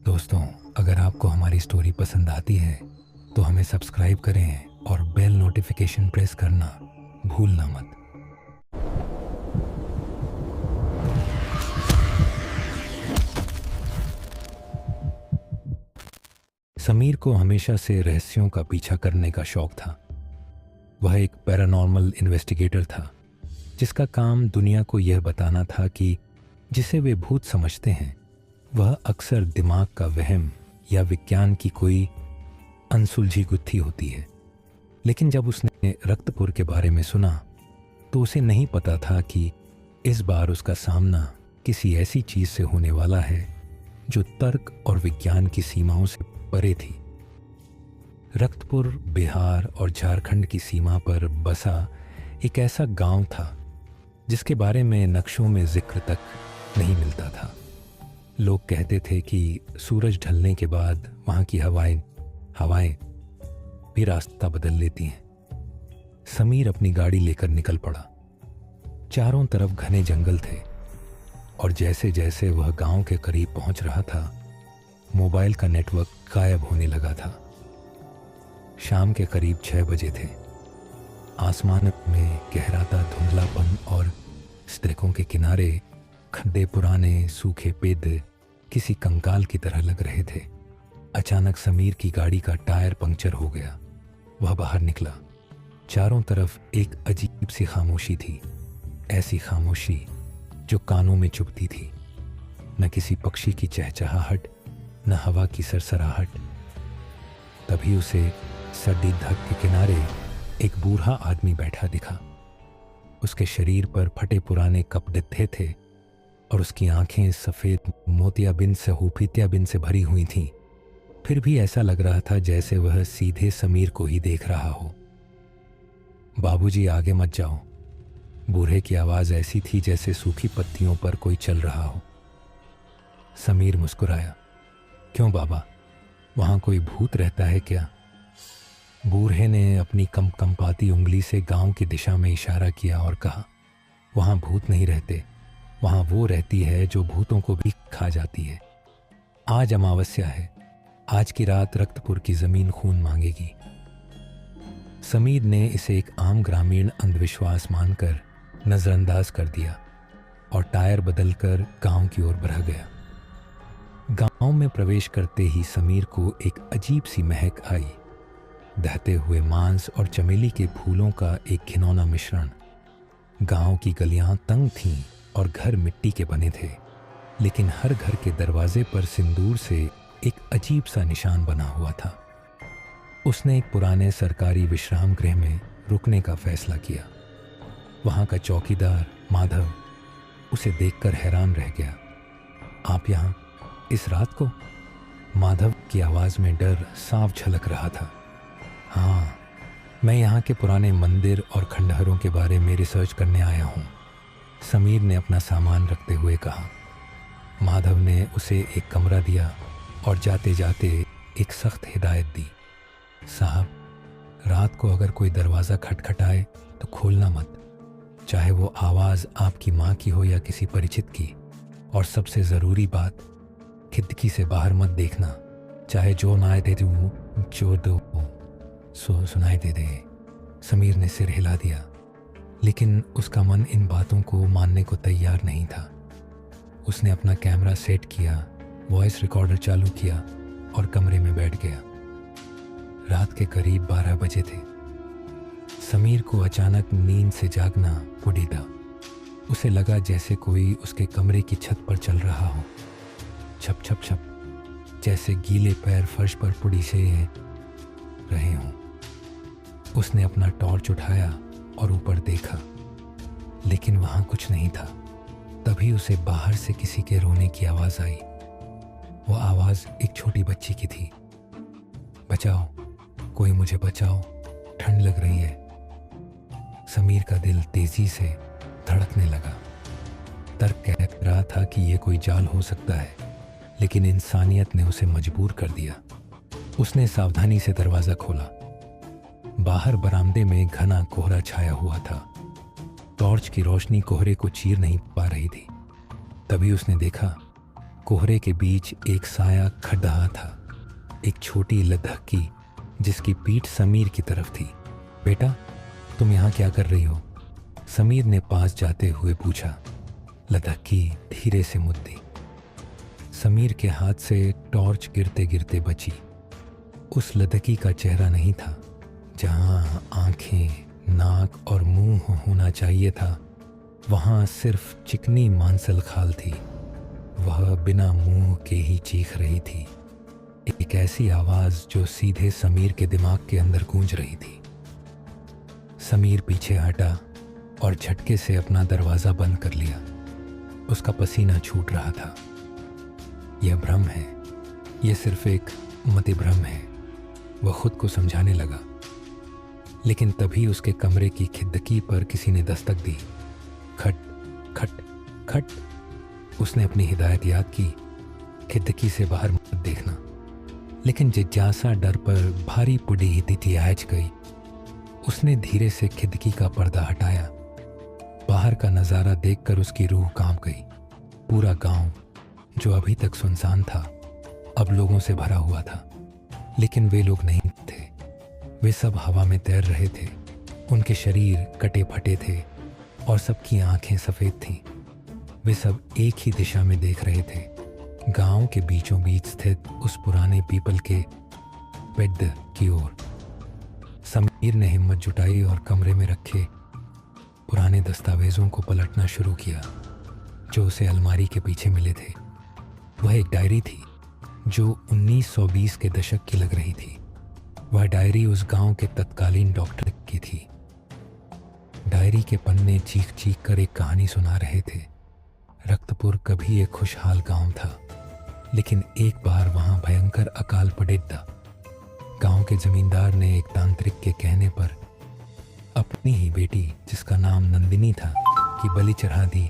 दोस्तों, अगर आपको हमारी स्टोरी पसंद आती है तो हमें सब्सक्राइब करें और बेल नोटिफिकेशन प्रेस करना भूलना मत। समीर को हमेशा से रहस्यों का पीछा करने का शौक था। वह एक पैरानॉर्मल इन्वेस्टिगेटर था जिसका काम दुनिया को यह बताना था कि जिसे वे भूत समझते हैं वह अक्सर दिमाग का वहम या विज्ञान की कोई अनसुलझी गुत्थी होती है। लेकिन जब उसने रक्तपुर के बारे में सुना तो उसे नहीं पता था कि इस बार उसका सामना किसी ऐसी चीज से होने वाला है जो तर्क और विज्ञान की सीमाओं से परे थी। रक्तपुर बिहार और झारखंड की सीमा पर बसा एक ऐसा गांव था जिसके बारे में नक्शों में जिक्र तक नहीं मिलता था। लोग कहते थे कि सूरज ढलने के बाद वहाँ की हवाएं भी रास्ता बदल लेती हैं। समीर अपनी गाड़ी लेकर निकल पड़ा। चारों तरफ घने जंगल थे और जैसे जैसे वह गांव के करीब पहुंच रहा था मोबाइल का नेटवर्क गायब होने लगा था। शाम के करीब 6 बजे थे। आसमान में गहराता धुंधलापन और सड़कों के किनारे खड्डे पुराने सूखे पेड़ किसी कंकाल की तरह लग रहे थे। अचानक समीर की गाड़ी का टायर पंक्चर हो गया। वह बाहर निकला। चारों तरफ एक अजीब सी खामोशी थी, ऐसी खामोशी जो कानों में चुभती थी। न किसी पक्षी की चहचहाहट, न हवा की सरसराहट। तभी उसे सर्दी धक के किनारे एक बूढ़ा आदमी बैठा दिखा। उसके शरीर पर फटे पुराने कपड़े थे और उसकी आंखें सफ़ेद मोतियाबिंद से हुफीतियाबिंद से भरी हुई थीं। फिर भी ऐसा लग रहा था जैसे वह सीधे समीर को ही देख रहा हो। बाबूजी, आगे मत जाओ। बूढ़े की आवाज़ ऐसी थी जैसे सूखी पत्तियों पर कोई चल रहा हो। समीर मुस्कुराया। क्यों बाबा, वहाँ कोई भूत रहता है क्या? बूढ़े ने अपनी कंपाती उंगली से गांव की दिशा में इशारा किया और कहा, वहाँ भूत नहीं रहते, वहाँ वो रहती है जो भूतों को भी खा जाती है। आज अमावस्या है, आज की रात रक्तपुर की जमीन खून मांगेगी। समीर ने इसे एक आम ग्रामीण अंधविश्वास मानकर नजरअंदाज कर दिया और टायर बदलकर गांव की ओर बढ़ गया। गांव में प्रवेश करते ही समीर को एक अजीब सी महक आई। दहते हुए मांस और चमेली के फूलों का एक घिनौना मिश्रण। गांव की गलियां तंग थीं और घर मिट्टी के बने थे, लेकिन हर घर के दरवाजे पर सिंदूर से एक अजीब सा निशान बना हुआ था। उसने एक पुराने सरकारी विश्राम गृह में रुकने का फैसला किया। वहाँ का चौकीदार माधव उसे देखकर हैरान रह गया। आप यहाँ इस रात को? माधव की आवाज़ में डर साफ झलक रहा था। हाँ, मैं यहाँ के पुराने मंदिर और खंडहरों के बारे में रिसर्च करने आया हूँ, समीर ने अपना सामान रखते हुए कहा। माधव ने उसे एक कमरा दिया और जाते जाते एक सख्त हिदायत दी। साहब, रात को अगर कोई दरवाज़ा खटखटाए तो खोलना मत, चाहे वो आवाज़ आपकी माँ की हो या किसी परिचित की। और सबसे ज़रूरी बात, खिड़की से बाहर मत देखना, चाहे जो ना दे दूँ जो दो सो सुनाई दे। समीर ने सिर हिला दिया, लेकिन उसका मन इन बातों को मानने को तैयार नहीं था। उसने अपना कैमरा सेट किया, वॉइस रिकॉर्डर चालू किया और कमरे में बैठ गया। रात के करीब 12 बजे थे। समीर को अचानक नींद से जागना उड़ीदा। उसे लगा जैसे कोई उसके कमरे की छत पर चल रहा हो। छप छप छप, जैसे गीले पैर फर्श पर पुड़ी से रहे हों। उसने अपना टॉर्च उठाया और ऊपर देखा, लेकिन वहाँ कुछ नहीं था। तभी उसे बाहर से किसी के रोने की आवाज़ आई। वो आवाज़ एक छोटी बच्ची की थी। बचाओ, कोई मुझे बचाओ, ठंड लग रही है। समीर का दिल तेजी से धड़कने लगा। तर्क कह रहा था कि यह कोई जाल हो सकता है, लेकिन इंसानियत ने उसे मजबूर कर दिया। उसने सावधानी से दरवाज़ा खोला। बाहर बरामदे में घना कोहरा छाया हुआ था। टॉर्च की रोशनी कोहरे को चीर नहीं पा रही थी। तभी उसने देखा कोहरे के बीच एक साया खड़ा था, एक छोटी लद्दाखी जिसकी पीठ समीर की तरफ थी। बेटा, तुम यहाँ क्या कर रही हो? समीर ने पास जाते हुए पूछा। लद्दाखी धीरे से मुद्दी। समीर के हाथ से टॉर्च गिरते गिरते बची। उस लद्दाखी का चेहरा नहीं था। जहाँ आंखें, नाक और मुंह होना चाहिए था, वहाँ सिर्फ चिकनी मांसल खाल थी। वह बिना मुंह के ही चीख रही थी, एक ऐसी आवाज जो सीधे समीर के दिमाग के अंदर गूंज रही थी। समीर पीछे हटा और झटके से अपना दरवाजा बंद कर लिया। उसका पसीना छूट रहा था। यह भ्रम है, यह सिर्फ एक मति भ्रम है, वह खुद को समझाने लगा। लेकिन तभी उसके कमरे की खिड़की पर किसी ने दस्तक दी। खट खट खट। उसने अपनी हिदायत याद की, खिड़की से बाहर मत देखना। लेकिन जिज्ञासा डर पर भारी पुड़ी तिथि आयच गई। उसने धीरे से खिड़की का पर्दा हटाया। बाहर का नज़ारा देखकर उसकी रूह कांप गई। पूरा गांव, जो अभी तक सुनसान था, अब लोगों से भरा हुआ था। लेकिन वे लोग नहीं थे। वे सब हवा में तैर रहे थे। उनके शरीर कटे फटे थे और सबकी आंखें सफ़ेद थीं। वे सब एक ही दिशा में देख रहे थे, गांव के बीचों बीच स्थित उस पुराने पीपल के पेड़ की ओर। समीर ने हिम्मत जुटाई और कमरे में रखे पुराने दस्तावेज़ों को पलटना शुरू किया, जो उसे अलमारी के पीछे मिले थे। वह एक डायरी थी जो 1920 के दशक की लग रही थी। वह डायरी उस गांव के तत्कालीन डॉक्टर की थी। डायरी के पन्ने चीख चीख कर एक कहानी सुना रहे थे। रक्तपुर कभी एक खुशहाल गांव था, लेकिन एक बार वहां भयंकर अकाल पड़ेगा। गांव के जमींदार ने एक तांत्रिक के कहने पर अपनी ही बेटी, जिसका नाम नंदिनी था, की बलि चढ़ा दी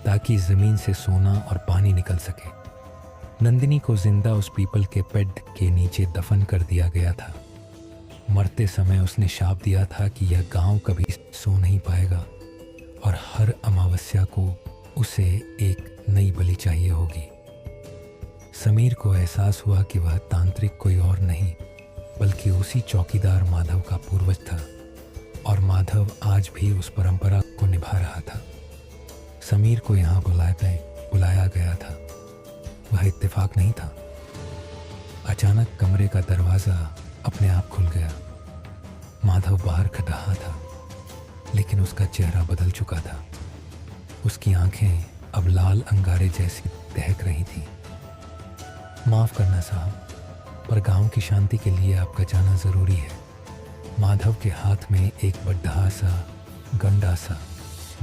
ताकि जमीन से सोना और पानी निकल सके। नंदिनी को जिंदा उस पीपल के पेड़ के नीचे दफन कर दिया गया था। मरते समय उसने शाप दिया था कि यह गांव कभी सो नहीं पाएगा और हर अमावस्या को उसे एक नई बलि चाहिए होगी। समीर को एहसास हुआ कि वह तांत्रिक कोई और नहीं बल्कि उसी चौकीदार माधव का पूर्वज था, और माधव आज भी उस परंपरा को निभा रहा था। समीर को यहाँ बुलाया गया था। वह इत्तेफाक नहीं था। अचानक कमरे का दरवाज़ा अपने आप खुल गया। माधव बाहर खड़ा था, लेकिन उसका चेहरा बदल चुका था। उसकी आंखें अब लाल अंगारे जैसी दहक रही थीं। माफ़ करना साहब, पर गांव की शांति के लिए आपका जाना ज़रूरी है। माधव के हाथ में एक बड़ा सा गंडा सा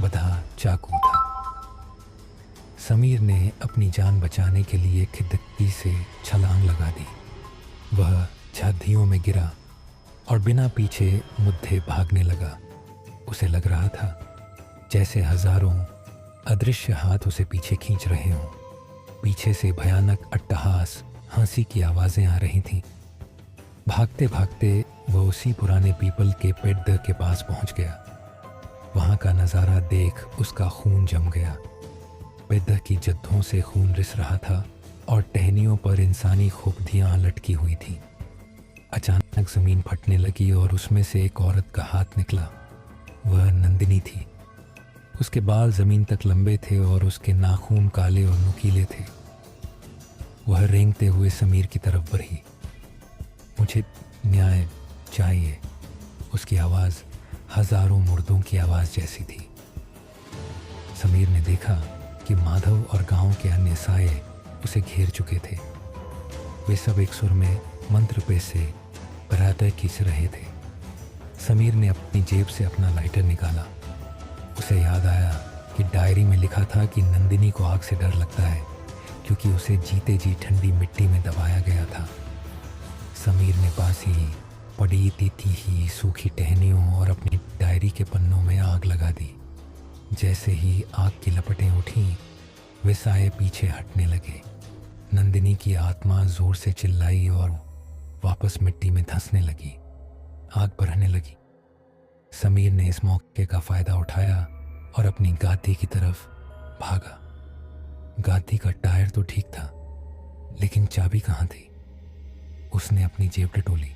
बधा चाकू था। समीर ने अपनी जान बचाने के लिए खिड़की से छलांग लगा दी। वह झाधियों में गिरा और बिना पीछे मुद्दे भागने लगा। उसे लग रहा था जैसे हजारों अदृश्य हाथ उसे पीछे खींच रहे हों। पीछे से भयानक अट्टहास, हंसी की आवाज़ें आ रही थीं। भागते भागते वह उसी पुराने पीपल के पेड़ के पास पहुंच गया। वहां का नज़ारा देख उसका खून जम गया। पेड़ की जद्दों से खून रिस रहा था और टहनियों पर इंसानी खोपड़ियां लटकी हुई थीं। अचानक ज़मीन फटने लगी और उसमें से एक औरत का हाथ निकला। वह नंदिनी थी। उसके बाल ज़मीन तक लंबे थे और उसके नाखून काले और नुकीले थे। वह रेंगते हुए समीर की तरफ बढ़ी। मुझे न्याय चाहिए। उसकी आवाज़ हजारों मुर्दों की आवाज़ जैसी थी। समीर ने देखा कि माधव और गांव के अन्य साये उसे घेर चुके थे। वे सब एक सुर में मंत्र पे से बराबर खींच रहे थे। समीर ने अपनी जेब से अपना लाइटर निकाला। उसे याद आया कि डायरी में लिखा था कि नंदिनी को आग से डर लगता है क्योंकि उसे जीते जी ठंडी मिट्टी में दबाया गया था। समीर ने पास ही पड़ी ही सूखी टहनियों और अपनी डायरी के पन्नों में आग लगा दी। जैसे ही आग की लपटें उठीं, वे साए पीछे हटने लगे। नंदिनी की आत्मा जोर से चिल्लाई और वापस मिट्टी में धंसने लगी। आग बढ़ने लगी। समीर ने इस मौके का फ़ायदा उठाया और अपनी गादी की तरफ भागा। गादी का टायर तो ठीक था, लेकिन चाबी कहाँ थी? उसने अपनी जेब टटोली,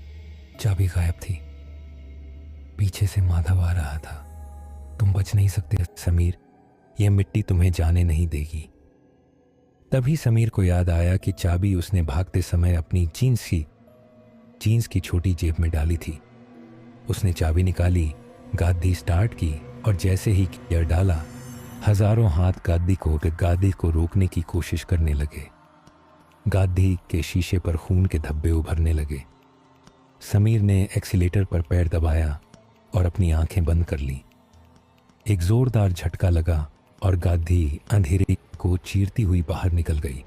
चाबी गायब थी। पीछे से माधव आ रहा था। तुम बच नहीं सकते समीर, यह मिट्टी तुम्हें जाने नहीं देगी। तभी समीर को याद आया कि चाबी उसने भागते समय अपनी जीन्स की छोटी जेब में डाली थी। उसने चाबी निकाली, गाड़ी स्टार्ट की और जैसे ही गियर डाला, हजारों हाथ गाड़ी को रोकने की कोशिश करने लगे। गाड़ी के शीशे पर खून के धब्बे उभरने लगे। समीर ने एक्सीलेटर पर पैर दबाया और अपनी आंखें बंद कर लीं। एक जोरदार झटका लगा और गाड़ी अंधेरे को चीरती हुई बाहर निकल गई।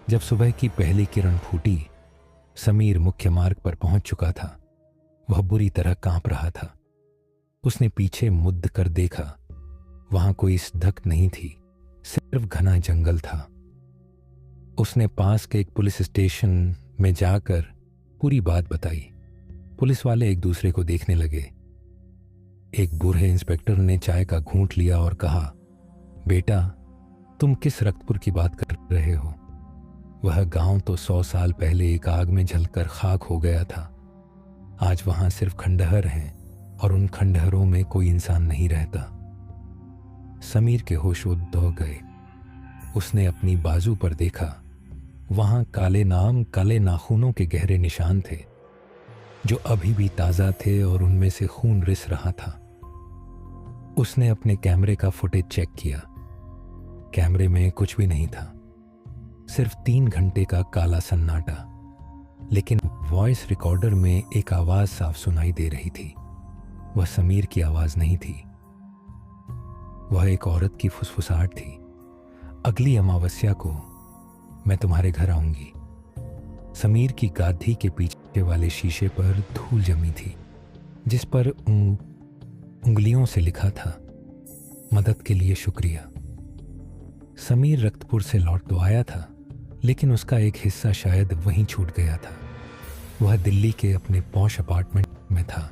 जब सुबह की पहली किरण फूटी, समीर मुख्य मार्ग पर पहुंच चुका था। वह बुरी तरह कांप रहा था। उसने पीछे मुड़ कर देखा। वहां कोई सड़क नहीं थी, सिर्फ घना जंगल था। उसने पास के एक पुलिस स्टेशन में जाकर पूरी बात बताई। पुलिस वाले एक दूसरे को देखने लगे। एक बूढ़े इंस्पेक्टर ने चाय का घूंट लिया और कहा, बेटा, तुम किस रक्तपुर की बात कर रहे हो? वह गांव तो 100 साल पहले एक आग में जलकर खाक हो गया था। आज वहां सिर्फ खंडहर हैं और उन खंडहरों में कोई इंसान नहीं रहता। समीर के होश उड़ गए। उसने अपनी बाजू पर देखा। वहां काले नाखूनों के गहरे निशान थे जो अभी भी ताजा थे और उनमें से खून रिस रहा था। उसने अपने कैमरे का फुटेज चेक किया। कैमरे में कुछ भी नहीं था, सिर्फ 3 घंटे का काला सन्नाटा। लेकिन वॉइस रिकॉर्डर में एक आवाज साफ सुनाई दे रही थी। वह समीर की आवाज नहीं थी, वह एक औरत की फुसफुसाहट थी। अगली अमावस्या को मैं तुम्हारे घर आऊंगी। समीर की गाधी के पीछे वाले शीशे पर धूल जमी थी, जिस पर उंगलियों से लिखा था, मदद के लिए शुक्रिया। समीर रक्तपुर से लौट तो आया था, लेकिन उसका एक हिस्सा शायद वहीं छूट गया था। वह दिल्ली के अपने पॉश अपार्टमेंट में था,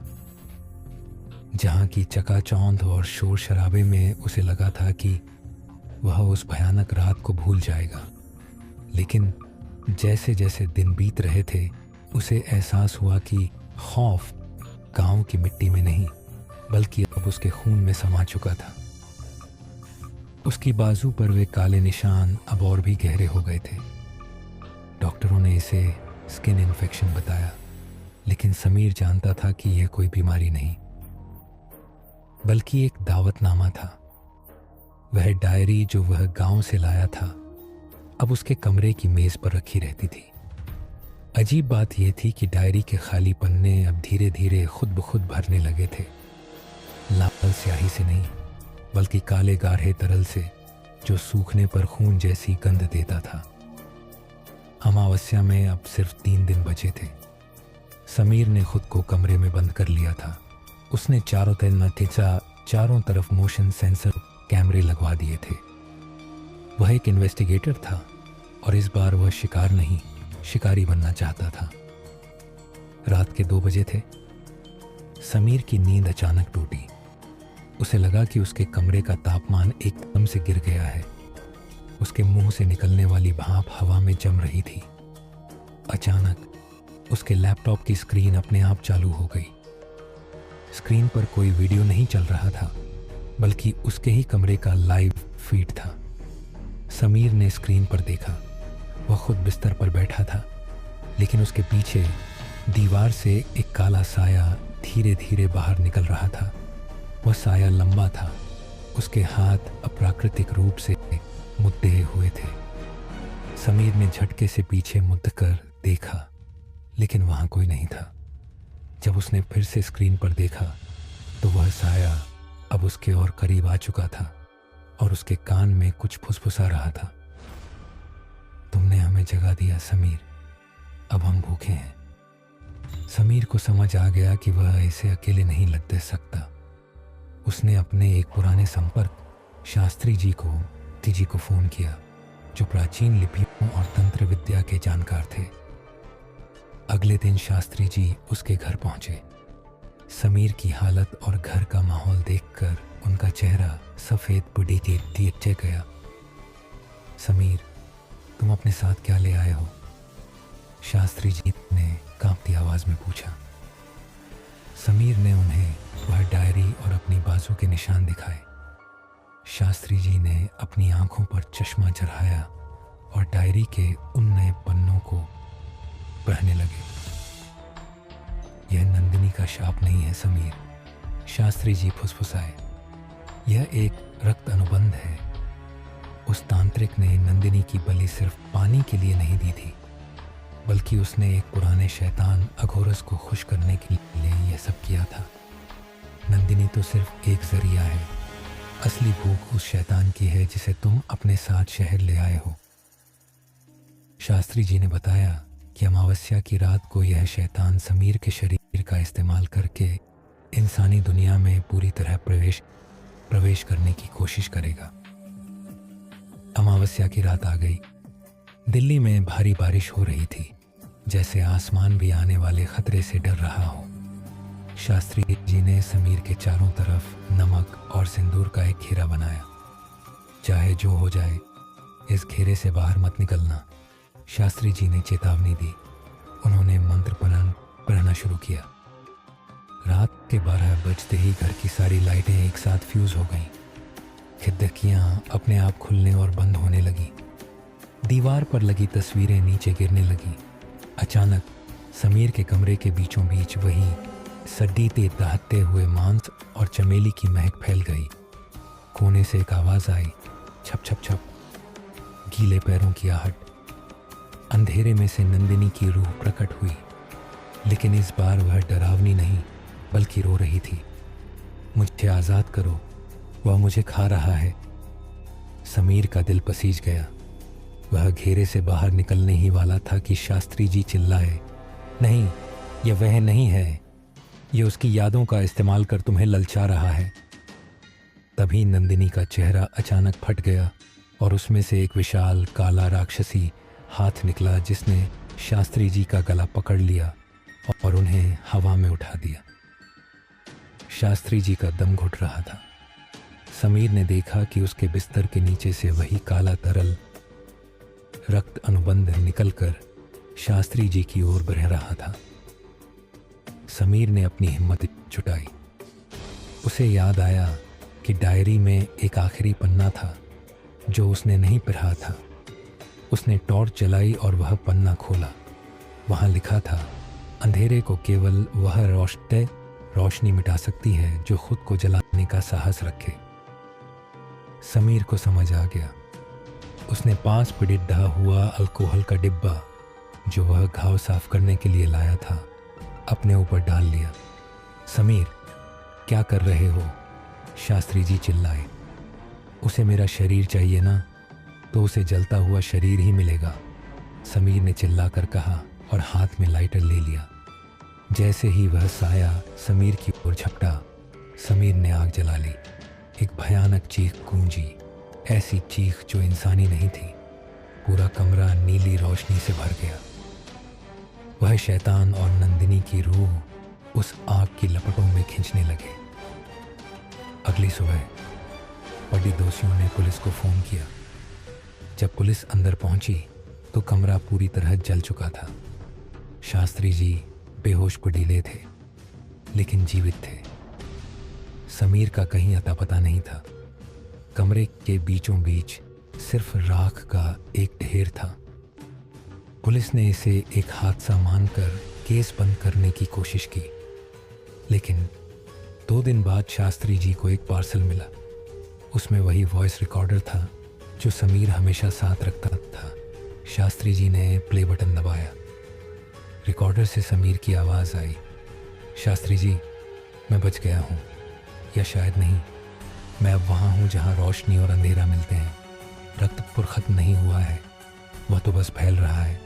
जहां की चकाचौंध और शोर शराबे में उसे लगा था कि वह उस भयानक रात को भूल जाएगा। लेकिन जैसे जैसे दिन बीत रहे थे, उसे एहसास हुआ कि खौफ गांव की मिट्टी में नहीं, बल्कि अब उसके खून में समा चुका था। उसकी बाजू पर वे काले निशान अब और भी गहरे हो गए थे। डॉक्टरों ने इसे स्किन इन्फेक्शन बताया, लेकिन समीर जानता था कि यह कोई बीमारी नहीं, बल्कि एक दावतनामा था। वह डायरी जो वह गांव से लाया था, अब उसके कमरे की मेज पर रखी रहती थी। अजीब बात यह थी कि डायरी के खाली पन्ने अब धीरे धीरे खुद ब खुद भरने लगे थे। लाल स्याही से नहीं, बल्कि काले गाढ़े तरल से, जो सूखने पर खून जैसी गंध देता था। अमावस्या में अब सिर्फ 3 दिन बचे थे। समीर ने खुद को कमरे में बंद कर लिया था। उसने चारों तरफ मोशन सेंसर कैमरे लगवा दिए थे। वह एक इन्वेस्टिगेटर था और इस बार वह शिकार नहीं, शिकारी बनना चाहता था। रात के 2 बजे थे। समीर की नींद अचानक टूटी। उसे लगा कि उसके कमरे का तापमान एकदम से गिर गया है। उसके मुंह से निकलने वाली भाप हवा में जम रही थी। अचानक उसके लैपटॉप की स्क्रीन अपने आप चालू हो गई। स्क्रीन पर कोई वीडियो नहीं चल रहा था, बल्कि उसके ही कमरे का लाइव फीड था। समीर ने स्क्रीन पर देखा। वह खुद बिस्तर पर बैठा था, लेकिन उसके पीछे दीवार से एक काला साया धीरे धीरे बाहर निकल रहा था। वह साया लंबा था। उसके हाथ अप्राकृतिक रूप से मुद्दे हुए थे। समीर ने झटके से पीछे मुड़कर देखा, लेकिन वहां कोई नहीं था। जब उसने फिर से स्क्रीन पर देखा, तो वह साया अब उसके और करीब आ चुका था और उसके कान में कुछ फुसफुसा रहा था। तुमने हमें जगा दिया समीर, अब हम भूखे हैं। समीर को समझ आ गया कि वह इसे अकेले नहीं दे सकता। उसने अपने एक पुराने संपर्क शास्त्री जी को फोन किया, जो प्राचीन लिपियों और तंत्र विद्या के जानकार थे। अगले दिन शास्त्री जी उसके घर पहुंचे। समीर की हालत और घर का माहौल देखकर उनका चेहरा सफेद बुढ़ी के दिए गया। समीर, तुम अपने साथ क्या ले आए हो? शास्त्री जी ने कांपती आवाज में पूछा। समीर ने उन्हें वह डायरी और अपनी बाजू के निशान दिखाए। शास्त्री जी ने अपनी आंखों पर चश्मा चढ़ाया और डायरी के उन नए पन्नों को पढ़ने लगे। यह नंदिनी का शाप नहीं है समीर, शास्त्री जी फुसफुसाए। यह एक रक्त अनुबंध है। उस तांत्रिक ने नंदिनी की बलि सिर्फ पानी के लिए नहीं दी थी, बल्कि उसने एक पुराने शैतान अघोरस को खुश करने के लिए यह सब किया था। नंदिनी तो सिर्फ एक जरिया है। असली भूख उस शैतान की है जिसे तुम अपने साथ शहर ले आए हो। शास्त्री जी ने बताया कि अमावस्या की रात को यह शैतान समीर के शरीर का इस्तेमाल करके इंसानी दुनिया में पूरी तरह प्रवेश करने की कोशिश करेगा। अमावस्या की रात आ गई। दिल्ली में भारी बारिश हो रही थी, जैसे आसमान भी आने वाले खतरे से डर रहा हो। शास्त्री जी ने समीर के चारों तरफ नमक और सिंदूर का एक घेरा बनाया। चाहे जो हो जाए, इस घेरे से बाहर मत निकलना, शास्त्री जी ने चेतावनी दी। उन्होंने मंत्र पढ़ना शुरू किया। रात के 12 बजते ही घर की सारी लाइटें एक साथ फ्यूज हो गईं। खिड़कियां अपने आप खुलने और बंद होने लगी। दीवार पर लगी तस्वीरें नीचे गिरने लगी। अचानक समीर के कमरे के बीचों बीच वही सडीते दहकते हुए मांस और चमेली की महक फैल गई। कोने से एक आवाज आई, छप छप छप, गीले पैरों की आहट। अंधेरे में से नंदिनी की रूह प्रकट हुई, लेकिन इस बार वह डरावनी नहीं बल्कि रो रही थी। मुझे आज़ाद करो, वह मुझे खा रहा है। समीर का दिल पसीज गया। वह घेरे से बाहर निकलने ही वाला था कि शास्त्री जी चिल्लाए, नहीं, यह वह नहीं है, यह उसकी यादों का इस्तेमाल कर तुम्हें ललचा रहा है। तभी नंदिनी का चेहरा अचानक फट गया और उसमें से एक विशाल काला राक्षसी हाथ निकला, जिसने शास्त्री जी का गला पकड़ लिया और उन्हें हवा में उठा दिया। शास्त्री जी का दम घुट रहा था। समीर ने देखा कि उसके बिस्तर के नीचे से वही काला तरल रक्त अनुबंध निकलकर शास्त्री जी की ओर बढ़ रहा था। समीर ने अपनी हिम्मत जुटाई। उसे याद आया कि डायरी में एक आखिरी पन्ना था जो उसने नहीं पढ़ा था। उसने टॉर्च जलाई और वह पन्ना खोला। वहां लिखा था, अंधेरे को केवल वह रोशनी मिटा सकती है जो खुद को जलाने का साहस रखे। समीर को समझ आ गया। उसने 5 पिडित ढहा हुआ अल्कोहल का डिब्बा जो वह घाव साफ करने के लिए लाया था अपने ऊपर डाल लिया। समीर, क्या कर रहे हो? शास्त्री जी चिल्लाए। उसे मेरा शरीर चाहिए ना, तो उसे जलता हुआ शरीर ही मिलेगा, समीर ने चिल्लाकर कहा और हाथ में लाइटर ले लिया। जैसे ही वह साया समीर की ओर झपटा, समीर ने आग जला ली। एक भयानक चीख गूंजी, ऐसी चीख जो इंसानी नहीं थी। पूरा कमरा नीली रोशनी से भर गया। वह शैतान और नंदिनी की रूह उस आग की लपटों में खींचने लगे। अगली सुबह बड़ी दोषियों ने पुलिस को फोन किया। जब पुलिस अंदर पहुंची तो कमरा पूरी तरह जल चुका था। शास्त्री जी बेहोश पड़ीले थे, लेकिन जीवित थे। समीर का कहीं अता पता नहीं था। कमरे के बीचों बीच सिर्फ राख का एक ढेर था। पुलिस ने इसे एक हादसा मानकर केस बंद करने की कोशिश की, लेकिन 2 दिन बाद शास्त्री जी को एक पार्सल मिला। उसमें वही वॉइस रिकॉर्डर था जो समीर हमेशा साथ रखता था। शास्त्री जी ने प्ले बटन दबाया। रिकॉर्डर से समीर की आवाज़ आई, शास्त्री जी, मैं बच गया हूँ, या शायद नहीं। मैं अब वहाँ हूँ जहाँ रोशनी और अंधेरा मिलते हैं। रक्तपुर ख़त्म नहीं हुआ है, वह तो बस फैल रहा है।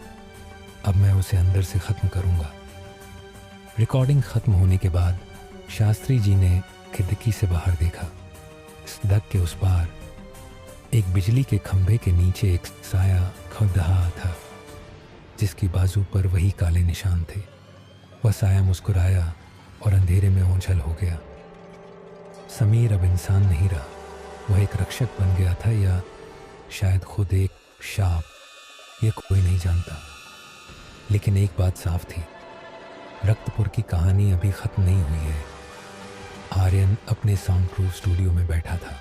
अब मैं उसे अंदर से ख़त्म करूँगा। रिकॉर्डिंग ख़त्म होने के बाद शास्त्री जी ने खिड़की से बाहर देखा। सड़क के उस पार एक बिजली के खंभे के नीचे एक साया खड़ा रहा था, जिसकी बाजू पर वही काले निशान थे। वह साया मुस्कुराया और अंधेरे में ओझल हो गया। समीर अब इंसान नहीं रहा, वह एक रक्षक बन गया था, या शायद खुद एक शाप। ये कोई नहीं जानता, लेकिन एक बात साफ थी, रक्तपुर की कहानी अभी ख़त्म नहीं हुई है। आर्यन अपने साउंड प्रूफ स्टूडियो में बैठा था।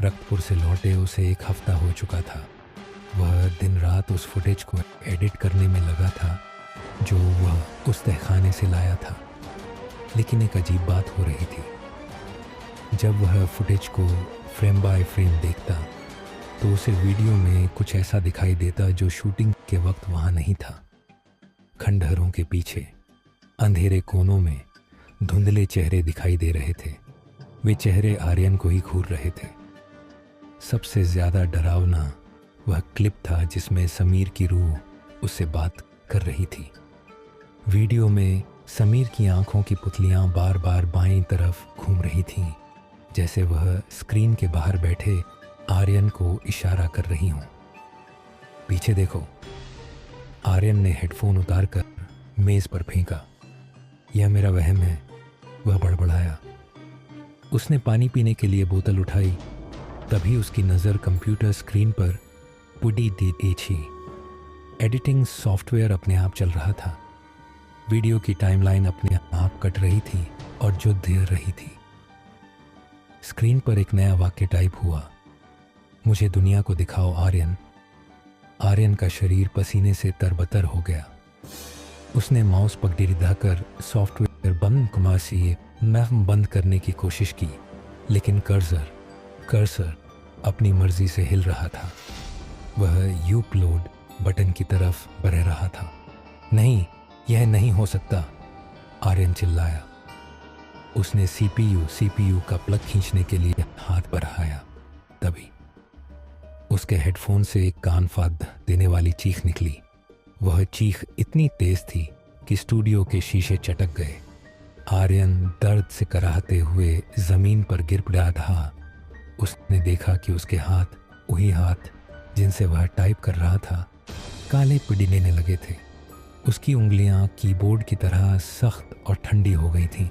रक्तपुर से लौटे उसे एक हफ्ता हो चुका था। वह दिन रात उस फुटेज को एडिट करने में लगा था जो वह उस तहखाने से लाया था। लेकिन एक अजीब बात हो रही थी। जब वह फुटेज को फ्रेम बाय फ्रेम देखता तो उसे वीडियो में कुछ ऐसा दिखाई देता जो शूटिंग के वक्त वहाँ नहीं था। खंडहरों के पीछे अंधेरे कोनों में धुंधले चेहरे दिखाई दे रहे थे। वे चेहरे आर्यन को ही घूर रहे थे। सबसे ज़्यादा डरावना वह क्लिप था जिसमें समीर की रूह उससे बात कर रही थी। वीडियो में समीर की आंखों की पुतलियां बार बार बाईं तरफ घूम रही थीं, जैसे वह स्क्रीन के बाहर बैठे आर्यन को इशारा कर रही हों। पीछे देखो। आर्यन ने हेडफोन उतारकर मेज़ पर फेंका। यह मेरा वहम है, वह बड़बड़ाया। उसने पानी पीने के लिए बोतल उठाई, तभी उसकी नज़र कंप्यूटर स्क्रीन पर पुडी दी थी। एडिटिंग सॉफ्टवेयर अपने आप चल रहा था। वीडियो की टाइमलाइन अपने आप कट रही थी और जुड़ रही थी। स्क्रीन पर एक नया वाक्य टाइप हुआ, मुझे दुनिया को दिखाओ आर्यन। आर्यन का शरीर पसीने से तरबतर हो गया। उसने माउस पकड़ी धाकर सॉफ्टवेयर बंद कुमासी मैम बंद करने की कोशिश की, लेकिन कर्सर अपनी मर्जी से हिल रहा था। वह यू अपलोड बटन की तरफ बढ़ रहा था। नहीं, यह नहीं हो सकता, आर्यन चिल्लाया। उसने सीपीयू का प्लग खींचने के लिए हाथ बढ़ाया। तभी उसके हेडफोन से एक कान फाड़ देने वाली चीख निकली। वह चीख इतनी तेज थी कि स्टूडियो के शीशे चटक गए। आर्यन दर्द से कराहते हुए जमीन पर गिर पड़ा था। उसने देखा कि उसके हाथ, वही हाथ जिनसे वह टाइप कर रहा था, काले पिघलने लगे थे। उसकी उंगलियां कीबोर्ड की तरह सख्त और ठंडी हो गई थीं।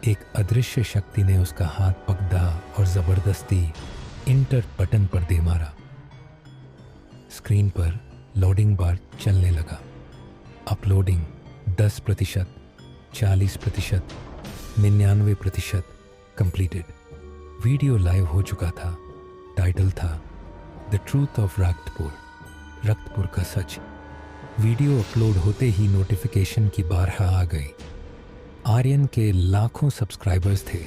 एक अदृश्य शक्ति ने उसका हाथ पकड़ा और ज़बरदस्ती इंटर बटन पर दे मारा। स्क्रीन पर लोडिंग बार चलने लगा। Uploading 10%, 40%, 99% completed. वीडियो लाइव हो चुका था। टाइटल था द ट्रूथ ऑफ रक्तपुर, रक्तपुर का सच। वीडियो अपलोड होते ही नोटिफिकेशन की बारह आ गई। आर्यन के लाखों सब्सक्राइबर्स थे।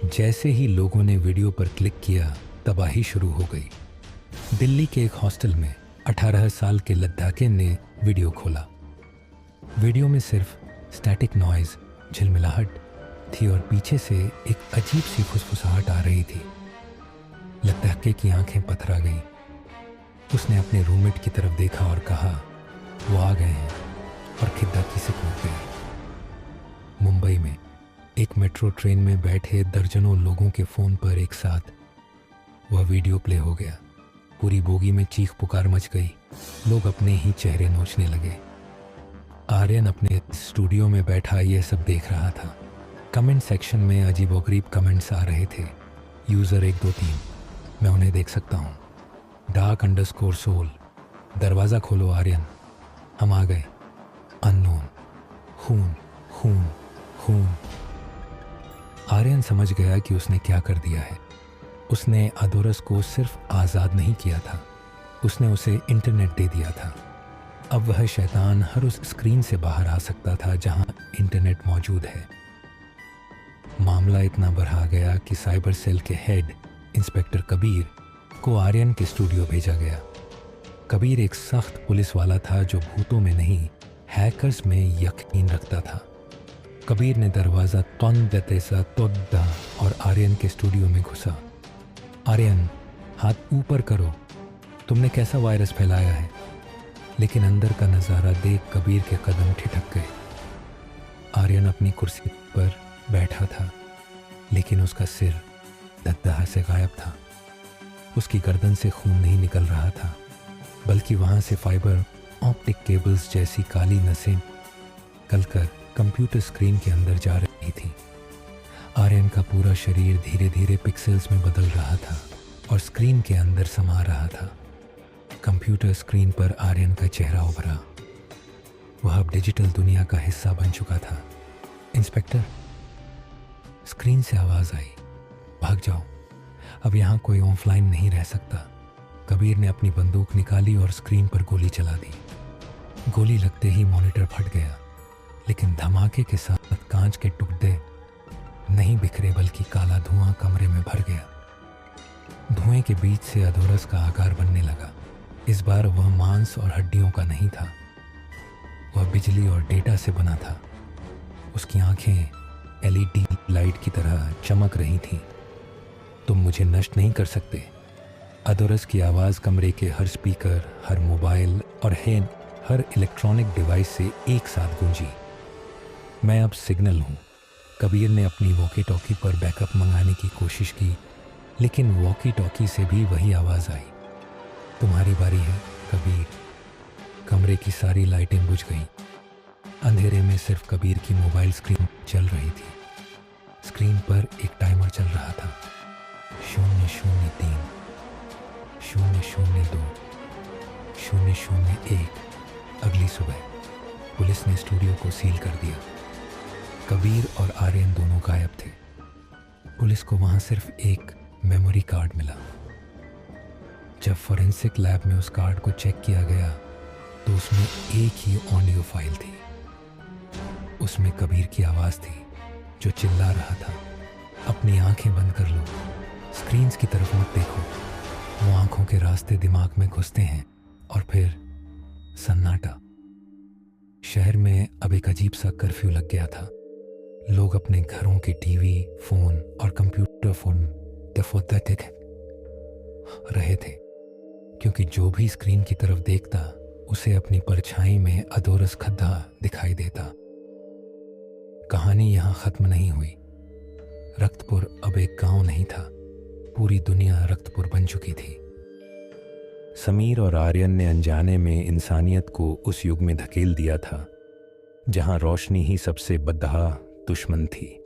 जैसे ही लोगों ने वीडियो पर क्लिक किया, तबाही शुरू हो गई। दिल्ली के एक हॉस्टल में 18 साल के लद्दाखे ने वीडियो खोला। वीडियो में सिर्फ स्टैटिक नॉइज, झिलमिलाहट थी और पीछे से एक अजीब सी फुसफुसाहट आ रही थी। लद्दाखे की आंखें पथरा गईं। उसने अपने रूममेट की तरफ देखा और कहा, वो आ गए हैं, और खिद्दाकी से कूद गए। मुंबई में एक मेट्रो ट्रेन में बैठे दर्जनों लोगों के फ़ोन पर एक साथ वह वीडियो प्ले हो गया। पूरी बोगी में चीख पुकार मच गई। लोग अपने ही चेहरे नोचने लगे। आर्यन अपने स्टूडियो में बैठा यह सब देख रहा था। कमेंट सेक्शन में अजीबोगरीब कमेंट्स आ रहे थे। यूज़र 123, मैं उन्हें देख सकता हूँ। dark_soul, दरवाज़ा खोलो आर्यन, हम आ गए। अननोन, खून खून खून। आर्यन समझ गया कि उसने क्या कर दिया है। उसने अदोरस को सिर्फ आज़ाद नहीं किया था, उसने उसे इंटरनेट दे दिया था। अब वह शैतान हर उस स्क्रीन से बाहर आ सकता था जहां इंटरनेट मौजूद है। मामला इतना बढ़ा गया कि साइबर सेल के हेड इंस्पेक्टर कबीर को आर्यन के स्टूडियो भेजा गया। कबीर एक सख्त पुलिस वाला था जो भूतों में नहीं, हैकर्स में यकीन रखता था। कबीर ने दरवाज़ा तोड़ा और आर्यन के स्टूडियो में घुसा। आर्यन, हाथ ऊपर करो, तुमने कैसा वायरस फैलाया है। लेकिन अंदर का नज़ारा देख कबीर के कदम ठिठक गए। आर्यन अपनी कुर्सी पर बैठा था, लेकिन उसका सिर धद्दाह से गायब था। उसकी गर्दन से खून नहीं निकल रहा था, बल्कि वहाँ से फाइबर ऑप्टिक केबल्स जैसी काली नसें निकलकर कंप्यूटर स्क्रीन के अंदर जा रही थी। आर्यन का पूरा शरीर धीरे धीरे पिक्सेल्स में बदल रहा था और स्क्रीन के अंदर समा रहा था। कंप्यूटर स्क्रीन पर आर्यन का चेहरा उभरा। वह अब डिजिटल दुनिया का हिस्सा बन चुका था। इंस्पेक्टर, स्क्रीन से आवाज आई, भाग जाओ, अब यहाँ कोई ऑफलाइन नहीं रह सकता। कबीर ने अपनी बंदूक निकाली और स्क्रीन पर गोली चला दी। गोली लगते ही मॉनिटर फट गया, लेकिन धमाके के साथ कांच के टुकड़े नहीं बिखरे बल्कि काला धुआं कमरे में भर गया। धुएं के बीच से अधोरस का आकार बनने लगा। इस बार वह मांस और हड्डियों का नहीं था, वह बिजली और डेटा से बना था। उसकी आंखें एलईडी लाइट की तरह चमक रही थीं। तुम मुझे नष्ट नहीं कर सकते। अधोरस की आवाज़ कमरे के हर स्पीकर, हर मोबाइल और हर इलेक्ट्रॉनिक डिवाइस से एक साथ गूंजी। मैं अब सिग्नल हूँ। कबीर ने अपनी वॉकी टॉकी पर बैकअप मंगाने की कोशिश की, लेकिन वॉकी टॉकी से भी वही आवाज़ आई। तुम्हारी बारी है कबीर। कमरे की सारी लाइटें बुझ गईं। अंधेरे में सिर्फ कबीर की मोबाइल स्क्रीन चल रही थी। स्क्रीन पर एक टाइमर चल रहा था। 003, 002, 001। अगली सुबह पुलिस ने स्टूडियो को सील कर दिया। कबीर और आर्यन दोनों गायब थे। पुलिस को वहां सिर्फ एक मेमोरी कार्ड मिला। जब फॉरेंसिक लैब में उस कार्ड को चेक किया गया तो उसमें एक ही ऑडियो फाइल थी। उसमें कबीर की आवाज़ थी जो चिल्ला रहा था, अपनी आंखें बंद कर लो, स्क्रीन्स की तरफ मत देखो। वो आंखों के रास्ते दिमाग में घुसते हैं और फिर सन्नाटा। शहर में अब एक अजीब सा कर्फ्यू लग गया था। लोग अपने घरों के टीवी, फोन और कंप्यूटर फोन देख रहे थे, क्योंकि जो भी स्क्रीन की तरफ देखता उसे अपनी परछाई में अधोरस खद्दा दिखाई देता। कहानी यहाँ खत्म नहीं हुई। रक्तपुर अब एक गांव नहीं था, पूरी दुनिया रक्तपुर बन चुकी थी। समीर और आर्यन ने अनजाने में इंसानियत को उस युग में धकेल दिया था जहां रोशनी ही सबसे बदहा दुश्मन थी।